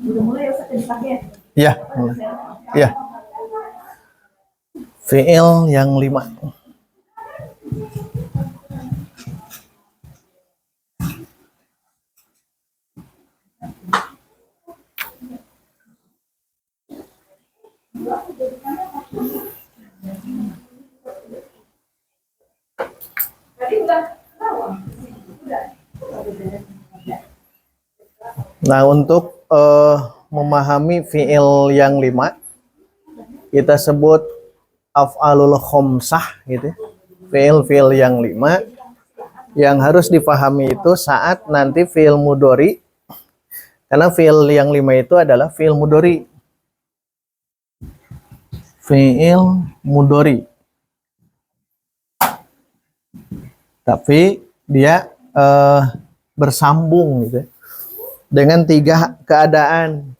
Udah mulai ya Ustaz dipakai ya? Iya, iya. Fiil yang 5. Nah, untuk memahami fiil yang 5, kita sebut af'alul khomsah gitu. Fiil-fiil yang 5 yang harus dipahami itu saat nanti fiil mudhari, karena fiil yang 5 itu adalah fiil mudhari. Fiil mudhari. Tapi dia bersambung gitu dengan 3 keadaan.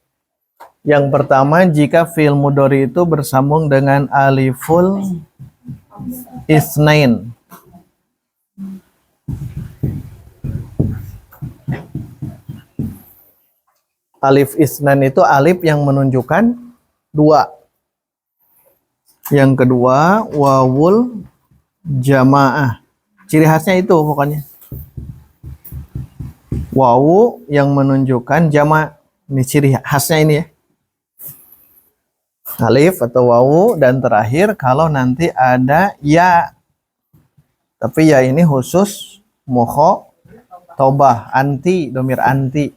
Yang pertama, jika fiil mudhari itu bersambung dengan aliful isnain. Alif isnan itu alif yang menunjukkan 2. Yang kedua, wawul jamaah. Ciri khasnya itu pokoknya. Wawu yang menunjukkan jama'. Ini ciri khasnya ini ya. Alif atau wawu, dan terakhir kalau nanti ada ya. Tapi ya ini khusus mukhatabah, anti, domir anti.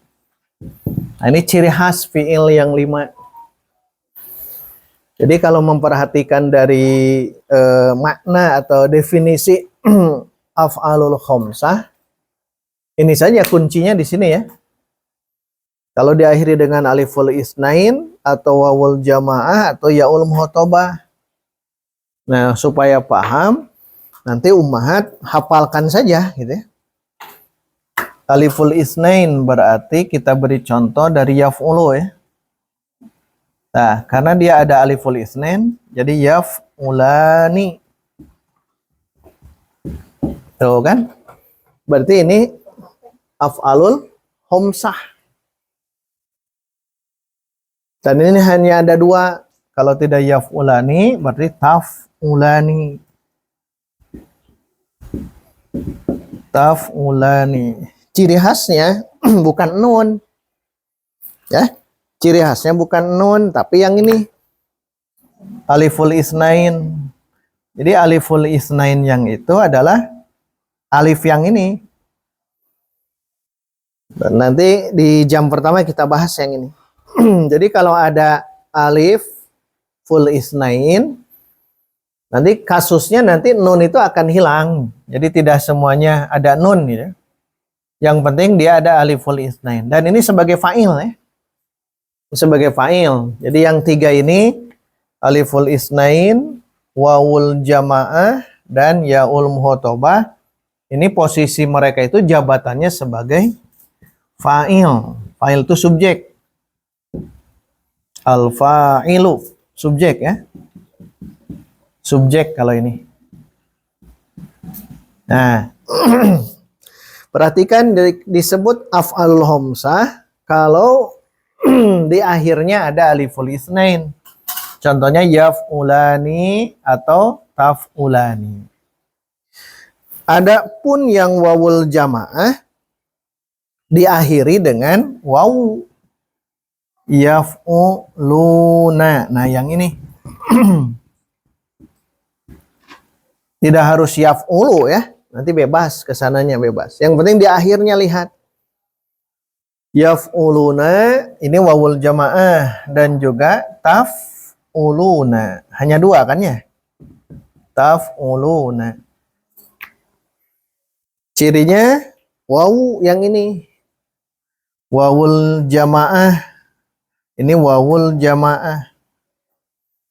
Nah, ini ciri khas fiil yang 5. Jadi kalau memperhatikan dari makna atau definisi af'alul khomsah, ini saja kuncinya di sini ya. Kalau diakhiri dengan aliful isnain atau wawul jamaah atau yaul muhotabah. Nah, supaya paham, nanti ummahat hafalkan saja gitu ya. Aliful isnain berarti kita beri contoh dari yaf'ulu ya. Nah, karena dia ada aliful isnain, jadi yaf'ulani. Tuh kan? Berarti ini af'alul khomsah. Dan ini hanya ada 2. Kalau tidak yaf'ulani, berarti taf'ulani. Taf'ulani. Ciri khasnya bukan nun. Ya. Ciri khasnya bukan nun, tapi yang ini. Aliful isnain. Jadi aliful isnain yang itu adalah alif yang ini. Dan nanti di jam pertama kita bahas yang ini. Jadi kalau ada alif full isnain, nanti kasusnya nanti nun itu akan hilang. Jadi tidak semuanya ada nun gitu. Yang penting dia ada alif full isnain. Dan ini sebagai fa'il ya. Sebagai fa'il. Jadi yang 3 ini aliful isnain, wawul jamaah, dan yaul muhotabah. Ini posisi mereka itu jabatannya sebagai fa'il. Fa'il itu subjek. Al-fa'ilu, subjek ya. Subjek kalau ini. Nah, perhatikan disebut af'alul khomsah kalau di akhirnya ada aliful isnain. Contohnya yaf'ulani atau taf'ulani. Adapun yang wawul jamaah diakhiri dengan wawu. Yaf'uluna. Nah, yang ini. Tidak harus yaf'ulu ya. Nanti bebas, kesananya bebas. Yang penting di akhirnya lihat. Yaf'uluna, ini wawul jamaah. Dan juga taf'uluna. Hanya 2 kan ya? Taf'uluna. Cirinya wawu yang ini. Wawul jamaah. Ini wawul jamaah.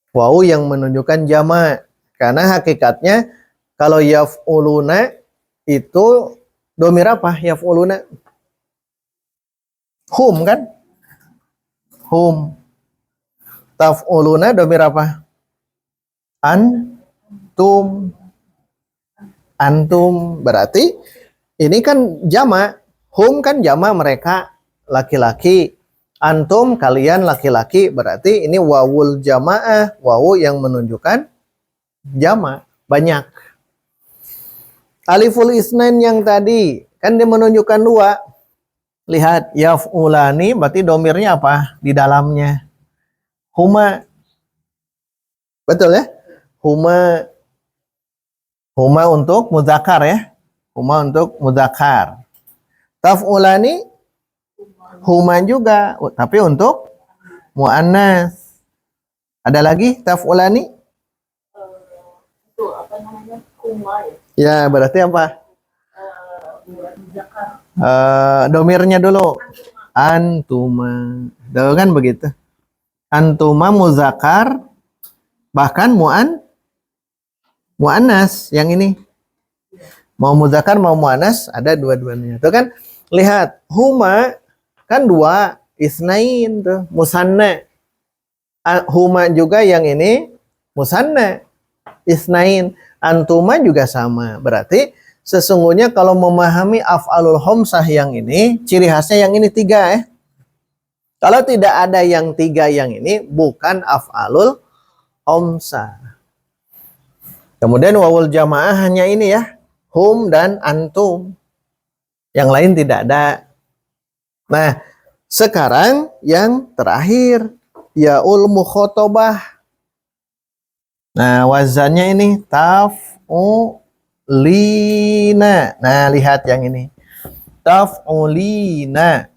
Wawu yang menunjukkan jama'. Karena hakikatnya kalau yaf'uluna itu domir apa? Yaf'uluna. Hum kan? Hum. Taf'uluna domir apa? Antum. Antum. Berarti ini kan jama'. Hum kan jama' mereka laki-laki. Antum, kalian laki-laki, berarti ini wawul jamaah, wawu yang menunjukkan jama, banyak. Aliful isnain yang tadi, kan dia menunjukkan dua. Lihat, yaf'ulani, berarti domirnya apa? Di dalamnya. Huma. Betul ya? Huma. Huma untuk mudzakkar ya. Huma untuk mudzakkar. Taf'ulani, huma juga, tapi untuk mu'annas. Ada lagi taf'ulani? Itu apa namanya? Huma Ya, ya. berarti apa? Muzakkar. Domirnya dulu. Antuma. Tuh kan begitu. Antuma muzakkar, bahkan mu'annas yang ini. Mau muzakkar mau mu'annas ada dua-duanya. Tuh kan, lihat, huma kan dua, isnain tuh, musanna. Huma juga yang ini musanna, isnain. Antuma juga sama. Berarti sesungguhnya kalau memahami af'alul khamsah yang ini, ciri khasnya yang ini tiga ya. Kalau tidak ada yang tiga yang ini, bukan af'alul khamsah. Kemudian wawul jamaah hanya ini ya, hum dan antum. Yang lain tidak ada. Nah, sekarang yang terakhir, yaul mukhotabah. Nah, wazannya ini taf'ulina. Nah, lihat yang ini. Taf'ulina.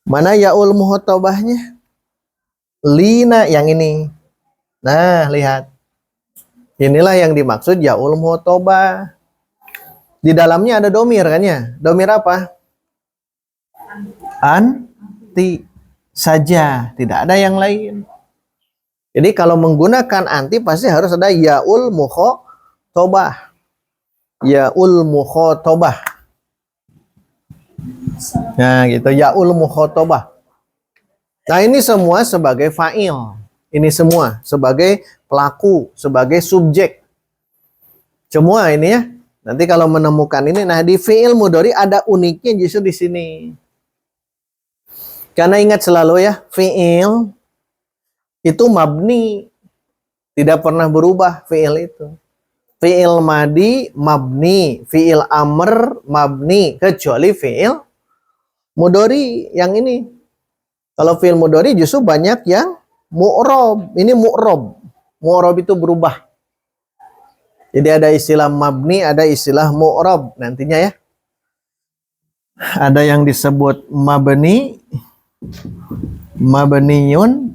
Mana yaul mukhotabahnya? Lina yang ini. Nah, lihat. Inilah yang dimaksud yaul mukhotabah. Di dalamnya ada domir kan ya? Domir apa? Anti saja, tidak ada yang lain. Jadi kalau menggunakan anti pasti harus ada yaul mukhotabah. Yaul mukhotabah. Nah, gitu, yaul mukhotabah. Nah, ini semua sebagai fa'il. Ini semua sebagai pelaku, sebagai subjek. Semua ini ya. Nanti kalau menemukan ini, nah di fi'il mudhari ada uniknya justru di sini. Karena ingat selalu ya, fi'il itu mabni, tidak pernah berubah fi'il itu. Fi'il madi mabni, fi'il amr mabni, kecuali fi'il mudhari yang ini. Kalau fi'il mudhari justru banyak yang mu'rob. Ini mu'rob. Mu'rob itu berubah. Jadi ada istilah mabni, ada istilah mu'rob nantinya ya. Ada yang disebut mabni, mabniyun,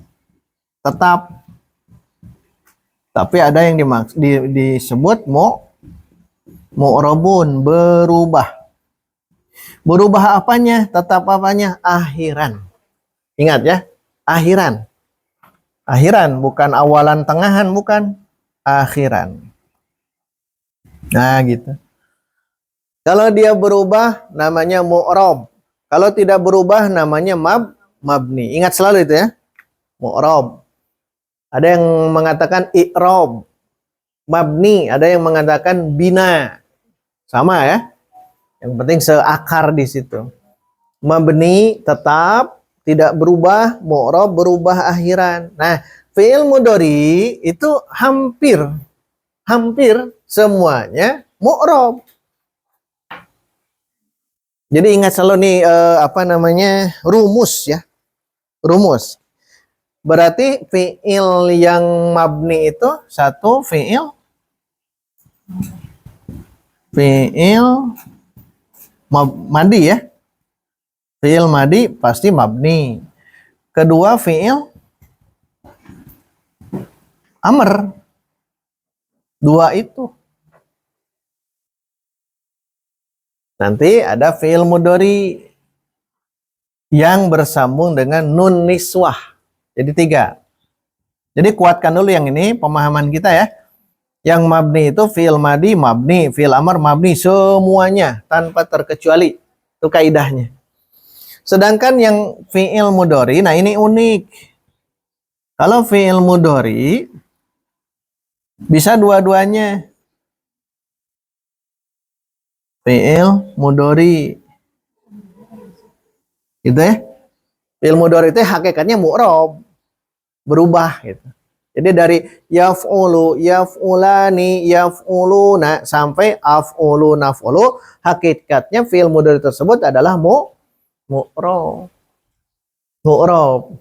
tetap. Tapi ada yang disebut mu'robun, berubah. Berubah apanya? Tetap apanya? Akhiran. Ingat ya, akhiran. Akhiran, bukan awalan tengahan, bukan. Akhiran. Nah gitu. Kalau dia berubah namanya mu'rob. Kalau tidak berubah namanya mabni. Ingat selalu itu ya. Mu'rob. Ada yang mengatakan i'rob. Mabni. Ada yang mengatakan bina. Sama ya. Yang penting seakar di situ. Mabni tetap tidak berubah. Mu'rob berubah akhiran. Nah, fi'il mudhari itu hampir semuanya mu'rob. Jadi ingat selalu nih rumus ya. Rumus. Berarti fi'il yang mabni itu satu fi'il madi ya. Fi'il madi pasti mabni. Kedua fi'il amr. Dua itu. Nanti ada fi'il mudhari yang bersambung dengan nun niswah. Jadi tiga. Jadi kuatkan dulu yang ini, pemahaman kita ya. Yang mabni itu fi'il madi mabni, fi'il amr mabni, semuanya tanpa terkecuali. Itu kaidahnya. Sedangkan yang fi'il mudhari, nah ini unik. Kalau fi'il mudhari bisa dua-duanya. Fi'il mudhari Gitu ya. Fi'il mudhari itu hakikatnya mu'rab, berubah gitu. Jadi dari yaf'ulu, yaf'ulani, yaf'uluna sampai af'ulu, naf'ulu, hakikatnya fi'il mudhari tersebut adalah mu'rab. Mu'rab.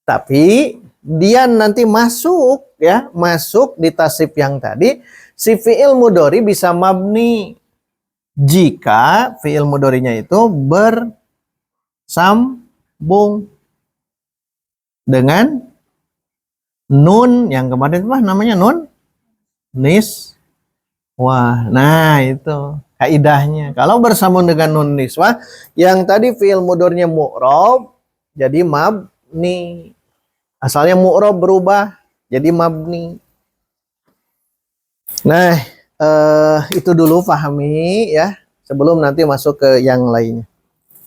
Tapi dia nanti masuk ya, masuk di tasrif yang tadi, si fi'il mudhari bisa mabni jika fi'il mudharinya itu bersambung dengan nun yang kemarin mah namanya nun niswah. Nah, itu kaidahnya. Kalau bersambung dengan nun niswah, yang tadi fi'il mudharinya mu'rab jadi mabni. Asalnya mu'rab berubah jadi mabni. Nah, itu dulu pahami ya, sebelum nanti masuk ke yang lainnya.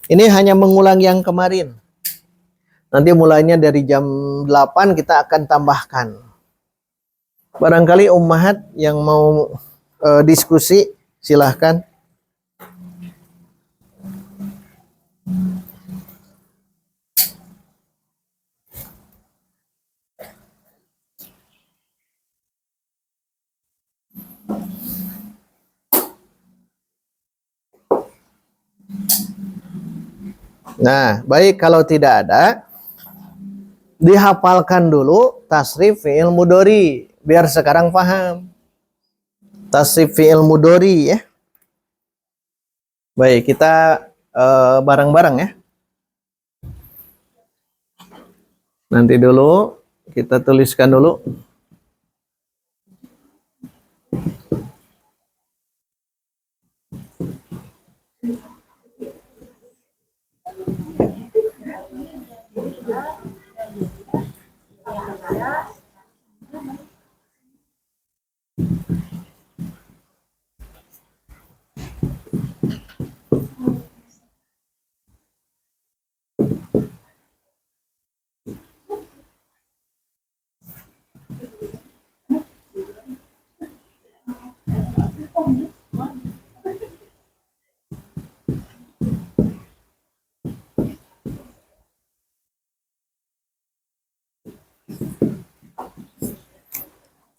Ini hanya mengulang yang kemarin. Nanti mulainya dari jam 8 kita akan tambahkan. Barangkali ummahat yang mau diskusi, silahkan. Nah, baik, kalau tidak ada, dihafalkan dulu tasrif fi'il mudhari biar sekarang paham. Tasrif fi'il mudhari ya. Baik, kita bareng-bareng ya. Nanti dulu kita tuliskan dulu.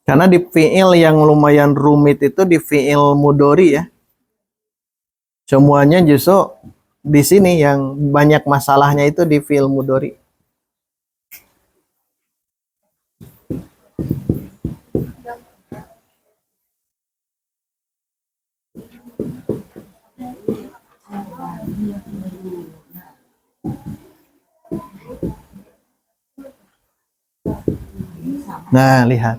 Karena di fi'il yang lumayan rumit itu di fi'il mudhari ya. Semuanya justru di sini yang banyak masalahnya itu di fi'il mudhari. Nah, lihat.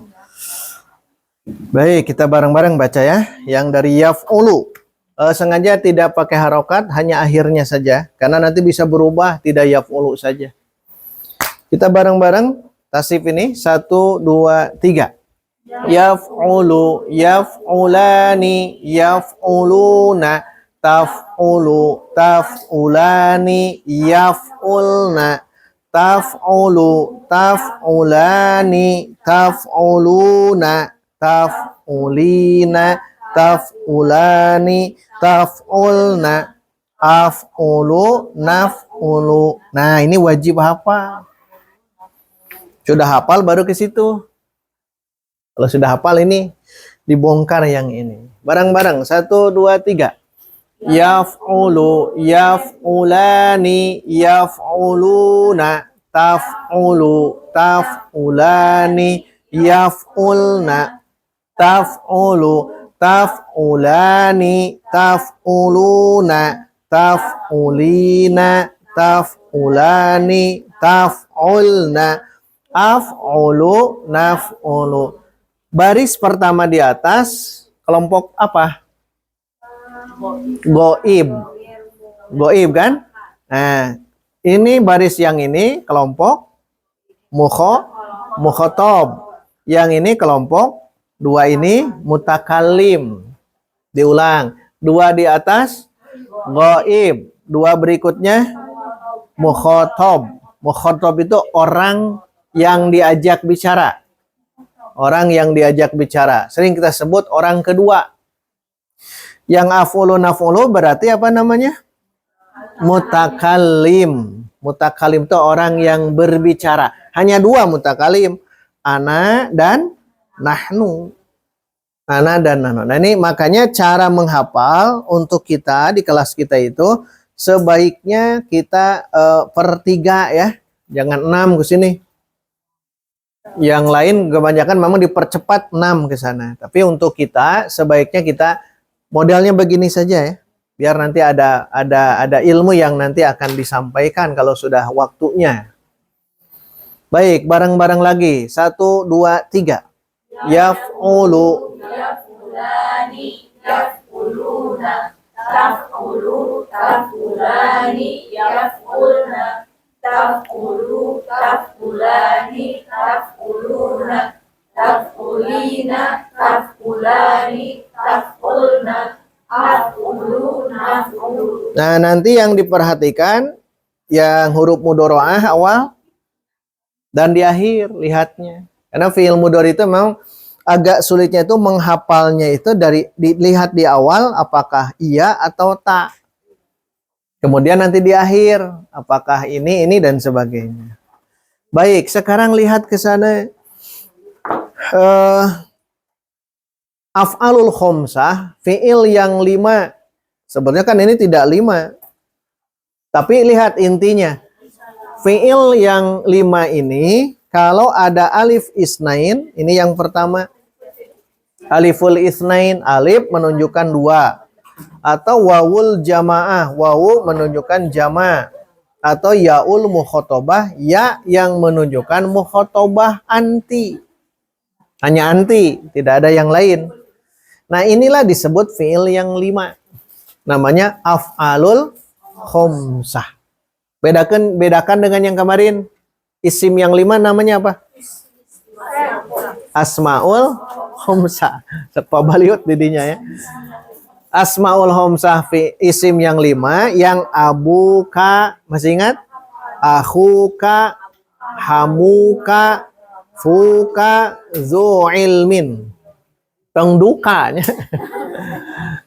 Baik, kita bareng-bareng baca ya. Yang dari yaf'ulu. Sengaja tidak pakai harokat, hanya akhirnya saja. Karena nanti bisa berubah, tidak yaf'ulu saja. Kita bareng-bareng tasrif ini. 1, 2, 3. Yaf'ulu, yaf'ulani, yaf'uluna, taf'ulu, taf'ulani, yaf'ulna, taf'ulu, taf'ulani, taf'uluna, taf'ulina, taf'ulani, taf'ulna, af'ulu, naf'ulu. Nah, ini wajib hafal. Sudah hafal baru ke situ. Kalau sudah hafal ini dibongkar yang ini. Barang-barang 1, 2, 3. Yaf'ulu, yaf'ulani, yaf'uluna, taf'ulu, taf'ulani, yaf'ulna, taf'ulu, taf'ulani, taf'uluna, taf'ulina, taf'ulani, taf'ulna, af'ulu, naf'ulu. Baris pertama di atas kelompok apa? Goib. Goib kan? Nah, ini baris yang ini kelompok mukhotob. Yang ini kelompok dua ini mutakalim. Diulang. 2 di atas goib. 2 berikutnya mukhotob. Mukhotob itu orang yang diajak bicara. Orang yang diajak bicara. Sering kita sebut orang kedua. Yang af'ulu naf'ulu berarti apa namanya? mutakallim. Mutakallim itu orang yang berbicara. Hanya dua mutakallim, ana dan nahnu. Ana dan nahnu. Nah ini makanya cara menghafal untuk kita di kelas kita itu sebaiknya kita per 3 ya. Jangan 6 ke sini. Yang lain kebanyakan memang dipercepat 6 ke sana. Tapi untuk kita sebaiknya kita modelnya begini saja ya. Biar nanti ada ilmu yang nanti akan disampaikan kalau sudah waktunya. Baik, bareng-bareng lagi. 1, 2, 3. Yaf'ulu. Yaf'ulani, yaf'uluna, taf'ulu, taf'ulani, yaf'ulna, taf'ulu, taf'ulani, taf'uluna, taf'ulina, taf'ulani, taf'ulna. Nah, nanti yang diperhatikan yang huruf mudhoro'ah awal dan di akhir lihatnya. Karena fi'il mudhari itu memang agak sulitnya itu menghafalnya itu dari dilihat di awal apakah iya atau tak. Kemudian nanti di akhir apakah ini dan sebagainya. Baik, sekarang lihat ke sana. Af'alul khomsah, fi'il yang 5. Sebenarnya kan ini tidak 5. Tapi lihat intinya. Fi'il yang 5 ini, kalau ada alif isnain, ini yang pertama. Aliful isnain, alif menunjukkan 2. Atau wawul jamaah, wawu menunjukkan jama'. Atau yaul mukhotobah, ya yang menunjukkan mukhotobah anti. Hanya anti, tidak ada yang lain. Nah inilah disebut fi'il yang 5. Namanya af'alul khomsah. Bedakan dengan yang kemarin. Isim yang 5 namanya apa? Asmaul khomsah. Sepa baliut didinya ya. Asmaul khomsah isim yang 5. Yang abuka, masih ingat? Akhuka, hamuka, fuka, zu ilmin. Dukanya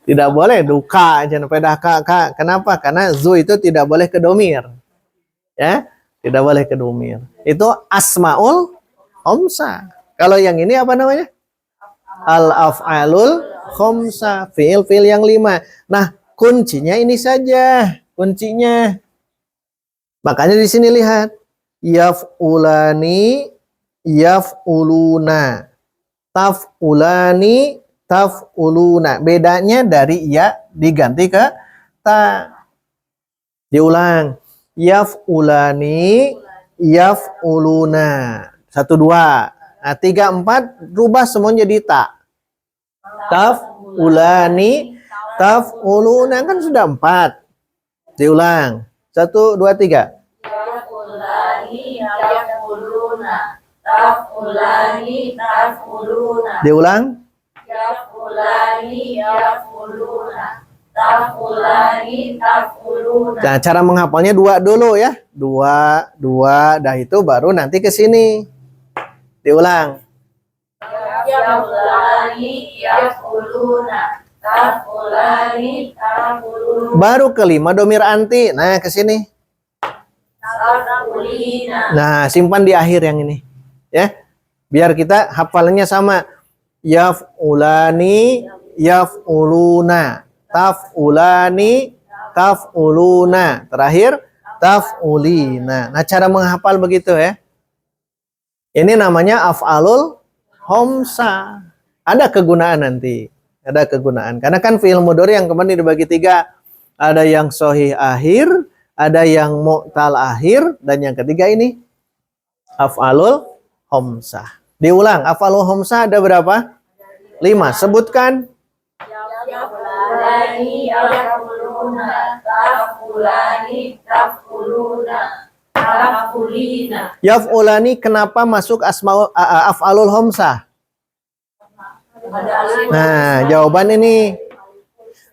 tidak boleh duka jangan pada kak. Kenapa? Karena zu itu tidak boleh ke domir, ya, tidak boleh ke domir. Itu asmaul khomsah. Kalau yang ini apa namanya? Al af'alul khomsah, fiil yang 5. Nah kuncinya ini saja, kuncinya. Makanya di sini lihat yaf'ulani, yaf'uluna. Taf'ulani, taf'uluna. Bedanya dari ya diganti ke ta. Diulang. Yaf'ulani, yaf'uluna. 1, 2. Nah 3, 4 rubah semuanya jadi ta. Taf'ulani, taf'uluna. Kan sudah 4. Diulang. 1, 2, 3. Yaf'ulani, yaf'uluna. Taf'ulani, taf'uluna. Diulang. Yaf'ulani, yaf'uluna. Taf'ulani, taf'uluna. Nah, cara menghafalnya 2 dulu ya. 2, 2. Dah itu baru nanti ke sini. Diulang. Yaf'ulani, yaf'uluna. Taf'ulani, taf'uluna. Baru kelima domir anti. Nah, ke sini. Taf'ulina. Nah, simpan di akhir yang ini. Ya, biar kita hafalannya sama. Yaf'ulani, yaf'uluna. Taf'ulani, taf'uluna. Terakhir taf'ulina. Nah, cara menghafal begitu ya. Ini namanya af'alul khomsah. Ada kegunaan nanti. Ada kegunaan. Karena kan fi'il mudhari yang kemarin dibagi 3. Ada yang sahih akhir, ada yang mu'tal akhir, dan yang ketiga ini af'alul khomsah. Diulang, af'alul khomsah ada berapa? 5. Sebutkan. Yaf'ulani, yaf'uluna. Taf'ulani, taf'uluna. Taf'ulina. Yaf'ulani kenapa masuk af'alul khomsah? Nah, jawaban ini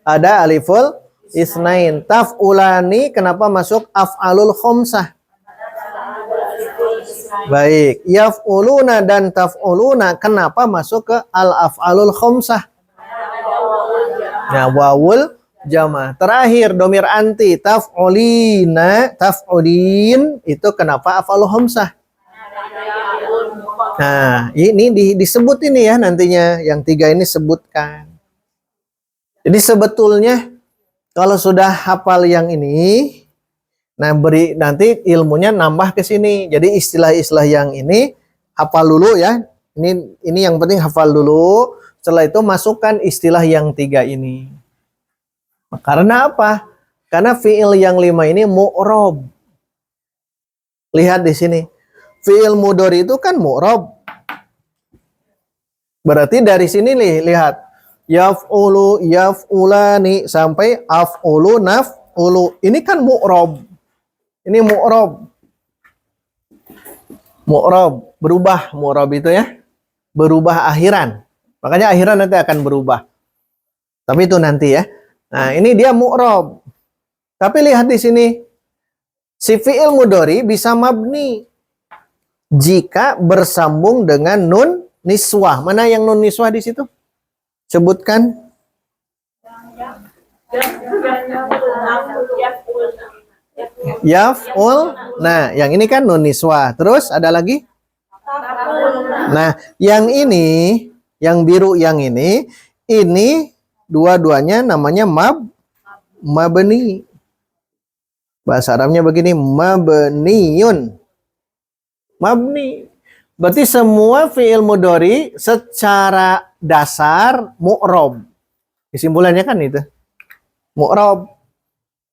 ada aliful isnain. Taf'ulani kenapa masuk af'alul khomsah? Baik, yaf'uluna dan taf'uluna kenapa masuk ke al-af'alul khomsah? Nah, wawul Jama. Terakhir domir anti taf'ulina, taf'ulin itu kenapa af'alul khamsah? Nah, ini disebut ini ya nantinya yang 3 ini sebutkan. Jadi sebetulnya kalau sudah hafal yang ini, nah nanti ilmunya nambah ke sini. Jadi istilah-istilah yang ini hafal dulu ya. Ini yang penting hafal dulu. Setelah itu masukkan istilah yang 3 ini. Karena apa? Karena fiil yang 5 ini mu'rob. Lihat di sini. Fiil mudhari itu kan mu'rob. Berarti dari sini nih, lihat. Yaf'ulu, yaf'ulani, sampai af'ulu, naf'ulu. Ini kan mu'rob. Ini mu'rob. Mu'rob. Berubah mu'rob itu ya. Berubah akhiran. Makanya akhiran nanti akan berubah. Tapi itu nanti ya. Nah ini dia mu'rob. Tapi lihat di sini. Si fi'il mudhari bisa mabni. Jika bersambung dengan nun niswah. Mana yang nun niswah di situ? Sebutkan. Yaf'ul. Nah, yang ini kan nun niswah. Terus ada lagi? Nah, yang ini, yang biru yang ini dua-duanya namanya mabni. Bahasa Arabnya begini, mabniyun. Mabni. Berarti semua fi'il mudhari secara dasar mu'rob. Kesimpulannya kan itu. Mu'rob.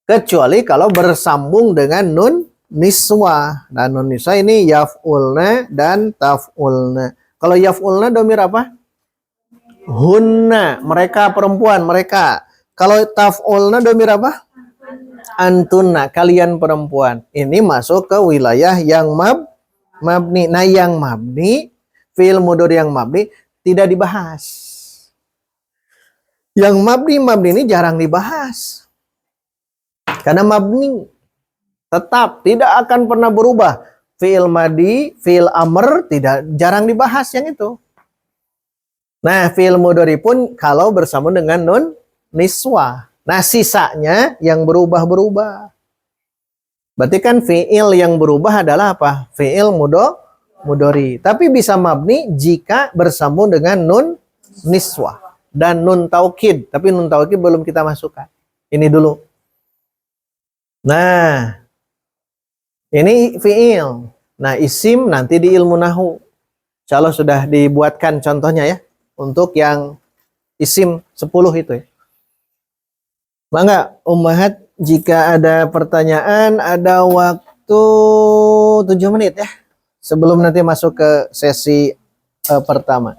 Kecuali kalau bersambung dengan nun niswah. Dan nun niswah ini yaf'ulna dan taf'ulna. Kalau yaf'ulna domir apa? Hunna. Mereka perempuan, mereka. Kalau taf'ulna domir apa? Antunna. Kalian perempuan. Ini masuk ke wilayah yang mabni. Nah yang mabni, fi'il mudhari yang mabni tidak dibahas. Yang mabni ini jarang dibahas. Karena mabni tetap tidak akan pernah berubah. Fi'il madi, fi'il amr jarang dibahas yang itu. Nah fi'il mudhari pun kalau bersama dengan nun niswah. Nah sisanya yang berubah-berubah. Berarti kan fi'il yang berubah adalah apa? Fi'il mudhari. Tapi bisa mabni jika bersambung dengan nun niswah dan nun taukid. Tapi nun taukid belum kita masukkan. Ini dulu. Nah, ini fi'il. Nah, isim nanti di ilmu nahu. Insyaallah sudah dibuatkan contohnya ya. Untuk yang isim 10 itu ya. Mangga, Ummahat, jika ada pertanyaan, ada waktu 7 menit ya. Sebelum nanti masuk ke sesi pertama.